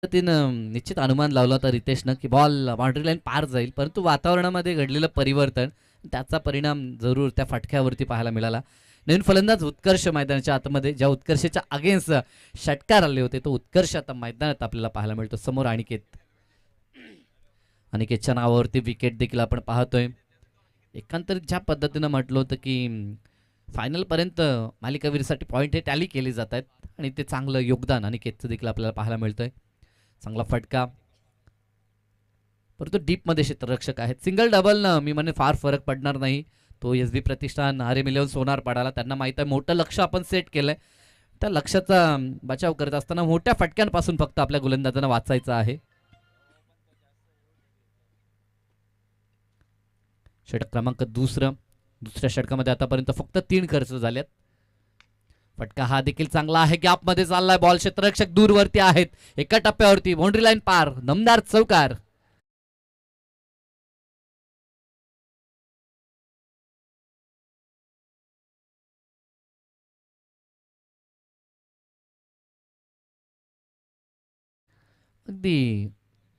निश्चित अनुमान लावला होता रितेशनं की बॉल बाउंड्री लाईन पार जाईल, परंतु वातावरणामध्ये घडलेलं परिवर्तन त्याचा परिणाम जरूर त्या फटक्यावरती पाहायला मिळाला. नवीन फलंदाज उत्कर्ष मैदानाच्या आतमध्ये, ज्या उत्कर्षाच्या अगेन्स्ट षटकार आले होते तो उत्कर्ष आता मैदानात आपल्याला पाहायला मिळतो. समोर अनिकेतच्या नावावरती विकेट देखील आपण पाहतोय. एकांतरित ज्या पद्धतीनं म्हटलं होतं की फायनलपर्यंत मालिकावीरसाठी पॉईंट हे टॅली केले जात आहेत आणि ते चांगलं योगदान अनिकेतचं देखील आपल्याला पाहायला मिळतंय. चांगला फटका, परंतु डीपमध्ये क्षेत्ररक्षक आहेत. सिंगल डबलनं मी म्हणे फार फरक पडणार नाही. तो एसबी प्रतिष्ठान RM11 सोनार पाडाला, त्यांना माहित आहे मोठं लक्ष आपण सेट केलंय. त्या लक्ष्याचा बचाव करत असताना मोठ्या फटक्यांपासून फक्त आपल्या गोलंदाजांना वाचायचं आहे. षटक क्रमांक दुसऱ्या षटकामध्ये आतापर्यंत फक्त 3 खर्च झालेत. फटका हा देखील चांगला आहे, गॅपमध्ये चाललाय बॉल, क्षेत्ररक्षक दूरवरती आहेत, एका टप्प्यावरती बाउंड्री लाईन पार, दमदार चौकार. अगदी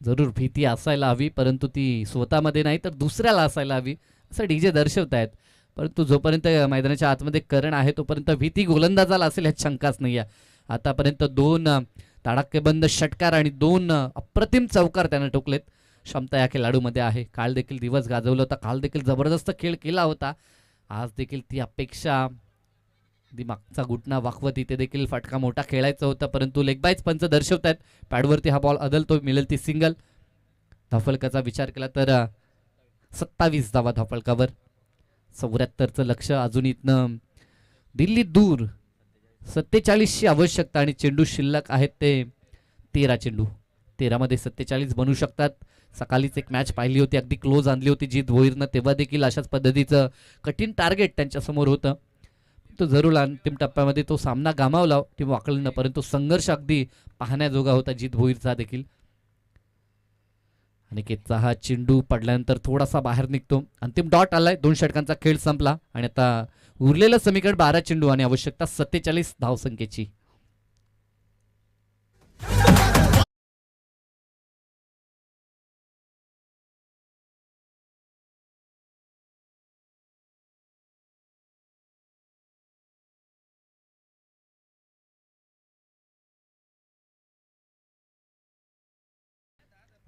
जरूर भीती असायला हवी, परंतु ती स्वतःमध्ये नाही तर दुसऱ्याला असायला हवी असं डीजे दर्शवतायत. परंतु जोपर्यंत मैदानाच्या आतमध्ये करण आहे तोपर्यंत भीती गोलंदाजाला असेल ह्यात शंकाच नाही आहे. आतापर्यंत 2 ताडाक्केबंद षटकार आणि 2 अप्रतिम चौकार त्यानं ठोकलेत. क्षमता या खेळाडूमध्ये आहे. काल देखील दिवस गाजवला होता, काल देखील जबरदस्त खेळ केला होता. आज देखील ती अपेक्षा, मागचा घुटना वाकवत इथे देखील फटका मोठा खेळायचा होता, परंतु लेगबाईज पंच दर्शवतायत पॅडवरती हा बॉल अदलतो, मिळेल ती सिंगल. धावफलकाचा विचार केला तर 27 धावा धावफलकावर. 74चं लक्ष अजून इथनं दिल्ली दूर. 47ची आवश्यकता आणि चेंडू शिल्लक आहेत ते 13 चेंडू. 13 मध्ये 47 बनू शकतात. सकाळीच एक मॅच पाहिली होती, अगदी क्लोज आणली होती जीत भोईरनं, तेव्हा देखील अशाच पद्धतीचं कठीण टार्गेट त्यांच्यासमोर होतं. तो जरूर अंतिम टप्प्यामध्ये तो सामना गमावला किंवा वाकळणं, परंतु संघर्ष अगदी पाहण्याजोगा होता जीत भोईरचा देखील. अनिकेतचा हा चेंडू पडल्यानंतर थोडासा बाहेर निघतो. अंतिम डॉट आलाय, 2 षटकांचा खेळ संपला आणि आता उरलेलं समीकरण 12 चेंडू आणि आवश्यकता 47 धावसंख्येची.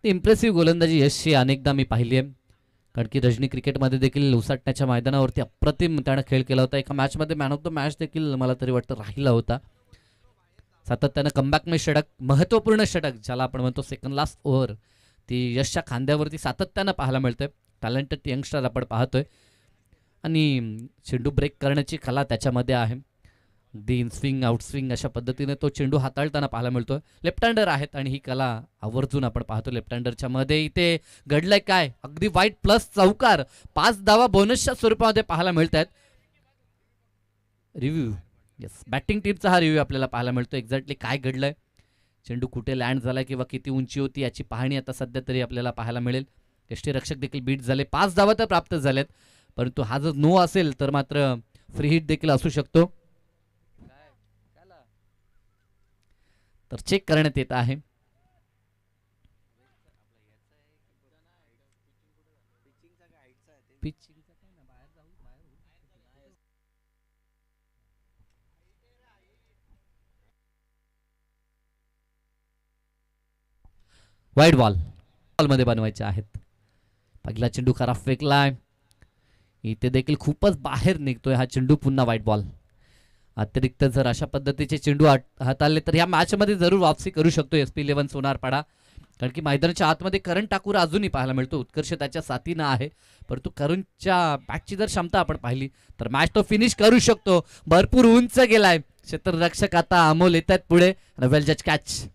इम्प्रेसिव्ह गोलंदाजी यशची अनेकदा मी पाहिली आहे, कारण की रजनी क्रिकेटमध्ये देखील उसाटण्याच्या मैदानावरती अप्रतिम त्यानं खेळ केला होता. एका मॅचमध्ये मॅन ऑफ द मॅच देखील मला तरी वाटतं राहिला होता. सातत्यानं कमबॅक में षटक, महत्त्वपूर्ण षटक ज्याला आपण म्हणतो सेकंड लास्ट ओव्हर, ती यशच्या खांद्यावरती सातत्यानं पाहायला मिळतंय. टॅलेंटेड यंगस्टर आपण पाहतोय आणि चेंडू ब्रेक करण्याची कला त्याच्यामध्ये आहे. अगदी इन स्विंग आउट स्विंग अशा पद्धतीने तो चेंडू हाताळताना पाहायला मिळतो. लेफ्ट हँडर आहेत आणि ही कला आवर्जून आपण पाहतो. लेफ्ट हँडरच्या मध्ये इथे घडलंय काय, अगदी वाईट प्लस चौकार, 5 धावा बोनसच्या स्वरूपामध्ये पाहायला मिळत आहेत. रिव्ह्यू, येस, बॅटिंग टीमचा हा रिव्ह्यू आपल्याला पाहायला मिळतो. एक्झॅक्टली काय घडलंय, चेंडू कुठे लँड झाला किंवा किती उंची होती याची पाहणी आता सध्या तरी आपल्याला पाहायला मिळेल. यष्टीरक्षक देखील बीट झाले, 5 धावा तर प्राप्त झाल्यात, परंतु हा जर नो असेल तर मात्र फ्री हिट देखील असू शकतो. तर चेक करण्यात येत आहे. वाईट बॉल मध्ये बनवायचे आहेत. पहिला चेंडू खराब फेकलाय. इथे देखील खूपच बाहेर निघतोय हा चेंडू. पुन्हा वाईट बॉल. अतिरिक्त जर अशा पद्धतीचे चेंडू हाताळले तर या मॅच मध्ये जरूर वापसी करू शकतो SP11 सोनारपाडा. कारण की मैदानाच्या आतमध्ये करण ठाकूर अजूनही पाहायला मिळतो. उत्कर्ष त्याच्या साथीनं आहे, परंतु करणच्या बॅटची जर क्षमता आपण पाहिली तर मॅच तो फिनिश करू शकतो. भरपूर उंच गेलाय. क्षेत्ररक्षक आता अमोल येत आहेत पुढे. वेल जज कॅच.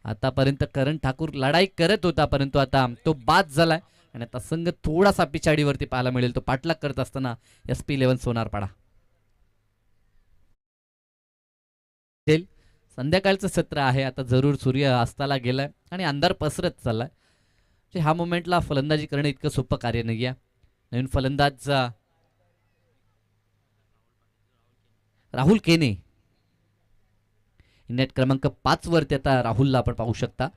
आतापर्यंत करण ठाकूर लढाई करत होता, परंतु आता तो बाद झालाय आणि आता संघ थोडासा पिछाडीवरती पाहायला मिळेल. तो पाठलाग करत असताना SP11 सोनारपाडा. संध्याकाळचं सत्र आहे. आता जरूर सूर्य अस्ताला गेलाय आणि अंधार पसरत चाललाय. ह्या मोमेंटला फलंदाजी करणं इतकं सोपं कार्य नाही आहे. नवीन फलंदाज राहुल केने. नेट क्रमांक 5 वरती आता राहुलला आपण पाहू शकता.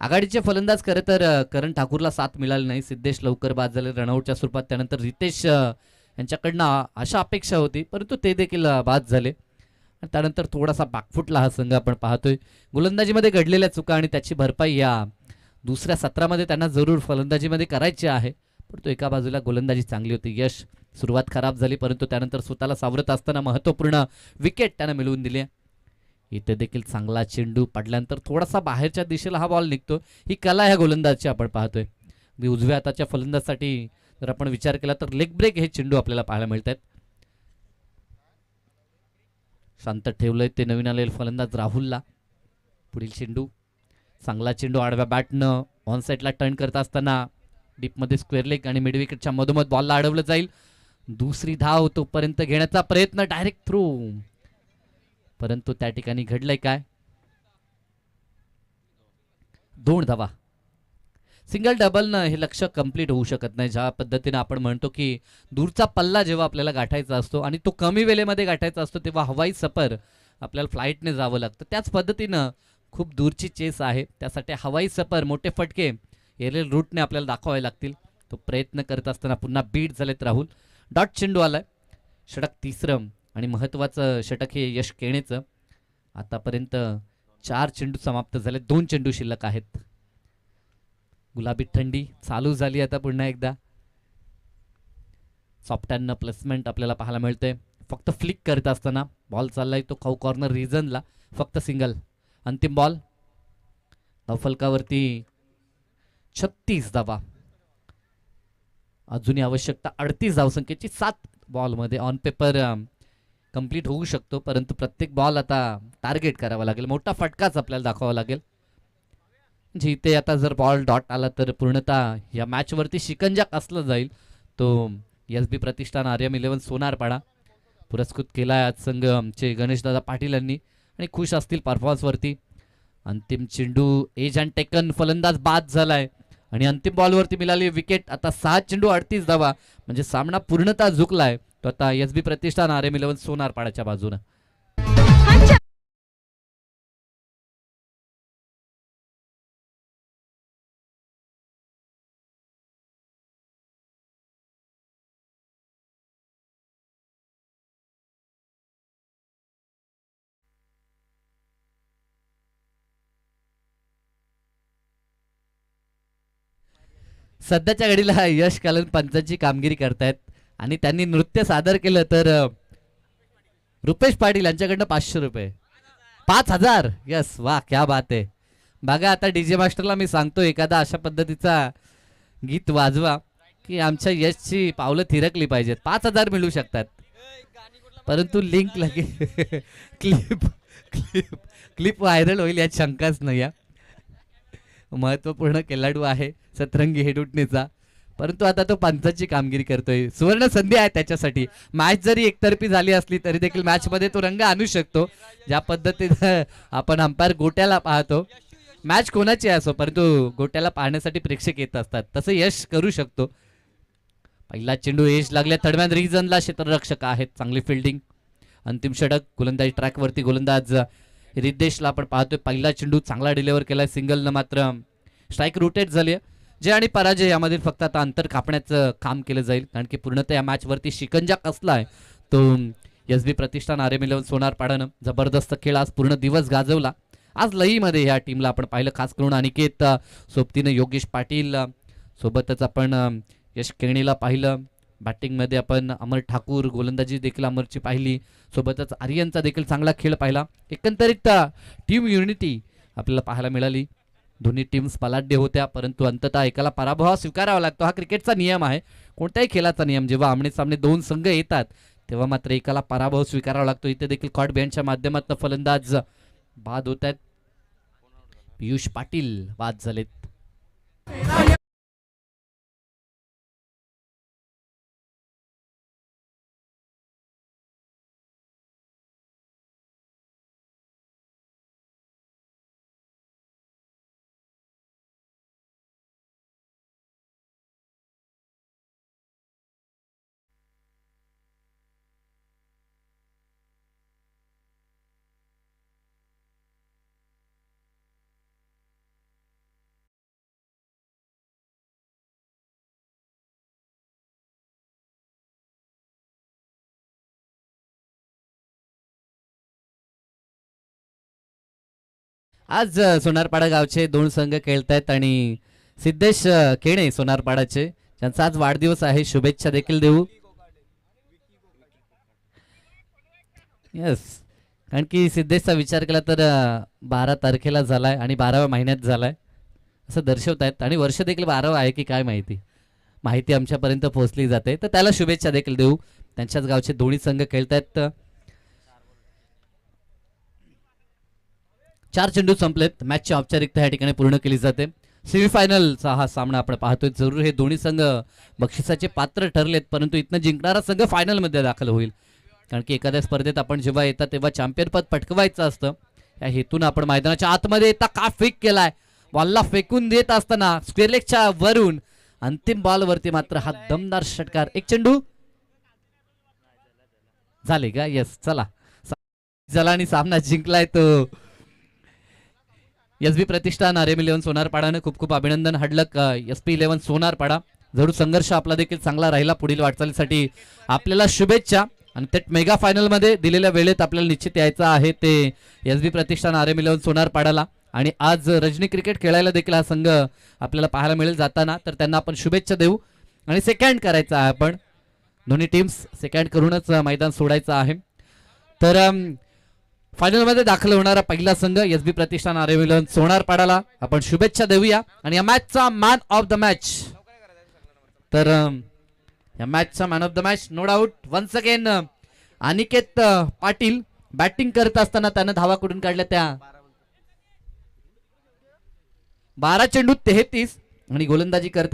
आघाडीचे फलंदाज खरं तर करण ठाकूरला साथ मिळाली नाही. सिद्धेश लवकर बाद झाले रनआउटच्या स्वरूपात. त्यानंतर रितेश यांच्याकडनं अशा अपेक्षा होती, परंतु ते देखील बाद झाले. त्यानंतर थोडासा बॅकफुटला हा संघ आपण पाहतोय. गोलंदाजीमध्ये घडलेल्या चुका आणि त्याची भरपाई या दुसऱ्या सत्रामध्ये त्यांना जरूर फलंदाजीमध्ये करायची आहे. परंतु एका बाजूला गोलंदाजी चांगली होती. यश सुरुवात खराब झाली, परंतु त्यानंतर स्वतःला सावरत असताना महत्त्वपूर्ण विकेट त्यानं मिळवून दिली. इथे देखील चांगला चेंडू पडल्यानंतर थोडासा बाहेरच्या दिशेला हा बॉल निघतो. ही कला ह्या गोलंदाजची आपण पाहतोय. उजव्या हाताच्या फलंदाजसाठी जर आपण विचार केला तर लेग ब्रेक हे चेंडू आपल्याला पाहायला मिळत आहेत. शांत ठेवलंय ते नवीन आलेले फलंदाज राहुलला. पुढील चेंडू चांगला चेंडू आडव्या बॅटनं ऑन साईडला टर्न करत असताना डीपमध्ये स्क्वेअर लेग आणि मिड विकेटच्या मधोमध बॉलला अडवलं जाईल. दुसरी धाव तोपर्यंत घेण्याचा प्रयत्न, डायरेक्ट थ्रू, परंतु त्या ठिकाणी घडलंय काय? 2 धावा. सिंगल डबल हे लक्ष्य कंप्लीट होऊ शकत नाही. ज्या पद्धतीने आपण म्हणतो की दूरचा पल्ला जेव्हा आपल्याला गाठायचा असतो आणि तो कमी वेळेमध्ये गाठायचा असतो तेव्हा हवाई सफर आपल्याला फ्लाईटने जावं लागतं. त्याच पद्धतीनं खूप दूरची चेस आहे, त्यासाठी हवाई सफर, मोठे फटके एरियल रूटने आपल्याला दाखवावे लागतील. तो प्रयत्न करत असताना पुन्हा बीट झालेत राहुल. डॉट चेंडू आलाय. षटक तिसरं आणि महत्त्वाचं षटक हे यश केणेचं. आतापर्यंत 4 चेंडू समाप्त झाले, 2 चेंडू शिल्लक आहेत. गुलाबी थंडी चालू झाली आता पुन्हा एकदा. सॉफ्टहँडनं प्लेसमेंट आपल्याला पाहायला मिळतंय. फक्त फ्लिक करत असताना बॉल चाललाय तो खाऊ कॉर्नर रिजनला. फक्त सिंगल. अंतिम बॉल. धावफलकावरती 36 धावा. अजूनही आवश्यकता 38 धावसंख्येची. 7 बॉलमध्ये ऑन पेपर कंप्लीट होऊ शकतो, परंतु प्रत्येक बॉल आता टार्गेट करावा लागेल. मोठा फटकाच आपल्याला दाखवावा लागेल. म्हणजे इथे आता जर बॉल डॉट आला तर पूर्णतः या मॅचवरती शिकंजा कसला जाईल. तो SB प्रतिष्ठान RM11 सोनारपाडा पुरस्कृत केला आज संघ आमचे गणेशदादा पाटील यांनी आणि खुश असतील परफॉर्मन्सवरती. अंतिम चेंडू एज अँड टेकन. फलंदाज बाद झालाय आणि अंतिम बॉलवरती मिळाली विकेट. आता 6 चेंडू 38 धावा, म्हणजे सामना पूर्णतः झुकलाय. तो आता SB प्रतिष्ठान RM11 सोनारपाड्याच्या बाजूने. सध्याच्या घडीला यश कालन पंचांची कामगिरी करतायत आणि त्यांनी नृत्य सादर केलं तर रुपेश पाटील यांच्याकडनं 500 रुपये. 5000. यस, वा, क्या बात आहे. बघा आता डीजे मास्टरला मी सांगतो एखादा अशा पद्धतीचा गीत वाजवा की आमच्या यशची पावलं थिरकली पाहिजेत. 5000 मिळू शकतात, परंतु लिंक लगे क्लिप क्लिप क्लिप व्हायरल होईल यात शंकाच नाही. महत्वपूर्ण खेळाडू आहे सतरंगी हेडुटणीचा, परंतु आता तो पंचाची कामगिरी करतोय. सुवर्ण संधी आहे त्याच्यासाठी. मॅच जरी एकतर्फी झाली असली तरी देखील मॅच मध्ये तो रंग आणू शकतो. ज्या पद्धतीने आपण अंपायर गोट्याला पाहतो, मॅच कोणाची असो परंतु गोट्याला पाहण्यासाठी प्रेक्षक येत असतात, तसं यश करू शकतो. पहिला चेंडू एज लागल्या थर्डमॅन रिजनला. क्षेत्ररक्षक आहेत, चांगली फिल्डिंग. अंतिम षटक. गोलंदाजी ट्रॅकवरती गोलंदाज रिद्धेशला आपण पाहतोय पहिला चेंडू चांगला डिलिव्हर केलाय सिंगलनं, मात्र स्ट्राईक रोटेट झाली. जय आणि पराजय यामधील फक्त आता अंतर कापण्याचं काम केलं जाईल, कारण की पूर्णतः या मॅचवरती शिकंजा कसलाय तो एस बी प्रतिष्ठान RM11 सोनारपाडानं जबरदस्त खेळ आज पूर्ण दिवस गाजवला. आज लईमध्ये ह्या टीमला आपण पाहिलं, खास करून अनिकेत सोबतीनं योगेश पाटील सोबतच आपण यश केणीला पाहिलं. बॅटिंगमध्ये आपण अमर ठाकूर, गोलंदाजी देखील अमरची पाहिली, सोबतच आर्यनचा देखील चांगला खेळ पाहिला. एकंदरीत टीम युनिटी आपल्याला पाहायला मिळाली. दोन्ही टीम्स बलाढ्य होत्या, परंतु अंततः एकाला पराभव स्वीकारावा लागतो. हा क्रिकेटचा नियम आहे, कोणत्याही खेळाचा नियम. जेव्हा आमने सामने दोन संघ येतात तेव्हा मात्र एकाला पराभव स्वीकारावा लागतो. इथे देखील कॉट बँडच्या माध्यमातून फलंदाज बाद होत आहेत. पियुष पाटील बाद झालेत. आज सोनारपाडा गावचे दोन संघ खेळतायत आणि सिद्धेश केणे सोनारपाडाचे, ज्यांचा आज वाढदिवस आहे, शुभेच्छा देखील देऊ. यस, कारण की सिद्धेशचा विचार केला तर 12 तारखेला झालाय आणि 12व्या महिन्यात झालाय असं दर्शवतायत, आणि वर्ष देखील 12 आहे की काय माहिती आमच्यापर्यंत पोहोचली जाते, तर त्याला शुभेच्छा देखील देऊ. त्यांच्याच गावचे दोन्ही संघ खेळतायत. 4 चेंडू संपलेत. मॅचची औपचारिकता या ठिकाणी पूर्ण केली जाते. सेमीफायनलचा हा सामना आपण पाहतोय. जरूर हे दोन्ही संघ बक्षिसाचे पात्र ठरलेत, परंतु इथनं जिंकणारा संघ फायनलमध्ये दाखल होईल, कारण की एखाद्या स्पर्धेत आपण जेव्हा येतात तेव्हा चॅम्पियन पद पटकवायचं असतं. या हेतून आपण मैदानाच्या आतमध्ये येता का फेक केलाय, बॉलला फेकून देत असताना स्क्वेअरलेगच्या वरून अंतिम बॉलवरती मात्र हा दमदार षटकार. एक चेंडू झाले का? यस, चला झाला आणि सामना जिंकलाय तो एस बी प्रतिष्ठान RM11 सोनारपाडानं. खूप खूप अभिनंदन. हडलक SP11 सोनारपाडा. जरूर संघर्ष आपला देखील चांगला राहिला पुढील वाटचालीसाठी आपल्याला शुभेच्छा. आणि थेट मेगा फायनल मध्ये दिलेल्या वेळेत आपल्याला निश्चित यायचं आहे ते एस बी प्रतिष्ठान RM11 सोनारपाडाला. आणि आज रजनी क्रिकेट खेळायला देखील हा संघ आपल्याला पाहायला मिळेल जाताना, तर त्यांना आपण शुभेच्छा देऊ. आणि सेकंड करायचं आहे आपण, दोन्ही टीम्स सेकंड करूनच मैदान सोडायचं आहे. तर फायनलमध्ये दाखल होणारा पहिला संघ एस बी प्रतिष्ठान RM11 सोनारपाडाला आपण शुभेच्छा देऊया. आणि या मॅचचा मॅन ऑफ द मॅच, तर या मॅचचा man of the match no doubt once again Aniket Patil. Batting करत असताना त्यानं धावा कुठून काढल्या त्या 12 चेंडू 33 आणि गोलंदाजी करत